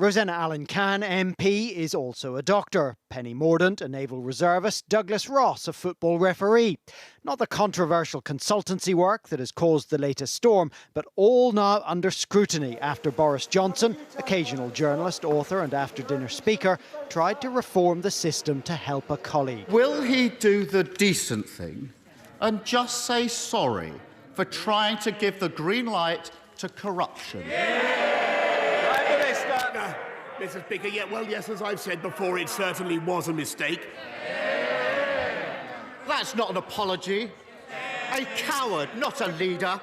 Rosanna Allen-Cahn MP is also a doctor. Penny Mordaunt, a naval reservist. Douglas Ross, a football referee. Not the controversial consultancy work that has caused the latest storm, but all now under scrutiny after Boris Johnson, occasional journalist, author and after-dinner speaker, tried to reform the system to help a colleague. Will he do the decent thing and just say sorry for trying to give the green light to corruption? Mrs. Speaker, yeah, well, yes, as I've said before, it certainly was a mistake. That's not an apology. A coward, not a leader.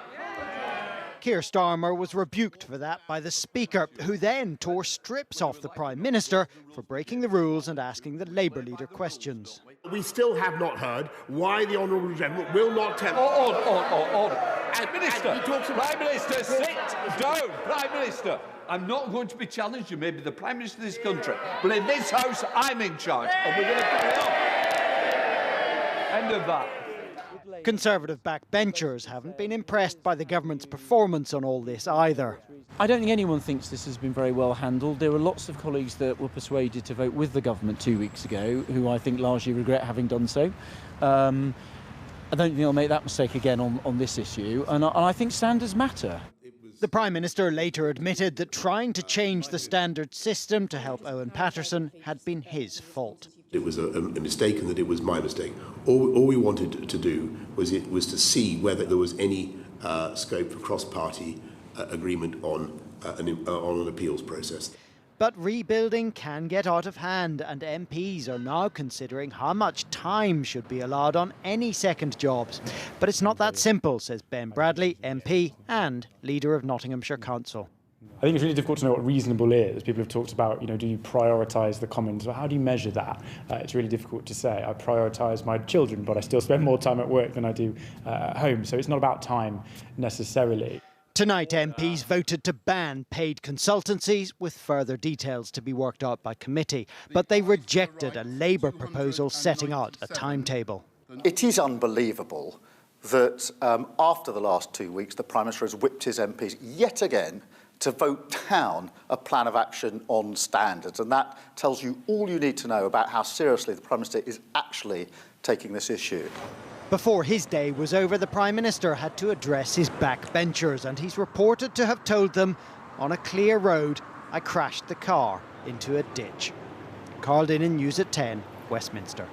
KEIR STARMER was rebuked for that by the Speaker, who then tore strips off the Prime Minister for breaking the rules and asking the Labour leader questions. We still have not heard why the Honourable Gentleman will not tell... Minister, Prime Minister, sit down. Prime Minister, I'm not going to be challenged. You may be the Prime Minister of this country, but in this House, I'm in charge, and we're going to carry on. End of that. Conservative backbenchers haven't been impressed by the government's performance on all this either. I don't think anyone thinks this has been very well handled. There were lots of colleagues that were persuaded to vote with the government 2 weeks ago, who I think largely regret having done so. I don't think they'll make that mistake again on this issue, and I think standards matter. The Prime Minister later admitted that trying to change the standard system to help Owen Paterson had been his fault. It was a mistake and that it was my mistake. All we wanted to do was to see whether there was any scope for cross-party agreement on an appeals process. But rebuilding can get out of hand, and MPs are now considering how much time should be allowed on any second jobs. But it's not that simple, says Ben Bradley, MP and leader of Nottinghamshire Council. I think it's really difficult to know what reasonable is. People have talked about, do you prioritise the commons? Well, how do you measure that? It's really difficult to say. I prioritise my children, but I still spend more time at work than I do at home. So it's not about time necessarily. Tonight, MPs voted to ban paid consultancies, with further details to be worked out by committee. But they rejected a Labour proposal setting out a timetable. It is unbelievable that after the last 2 weeks, the Prime Minister has whipped his MPs yet again to vote down a plan of action on standards. And that tells you all you need to know about how seriously the Prime Minister is actually taking this issue. Before his day was over, the Prime Minister had to address his backbenchers, and he's reported to have told them, on a clear road, I crashed the car into a ditch. Carl Dinnan, News at 10, Westminster.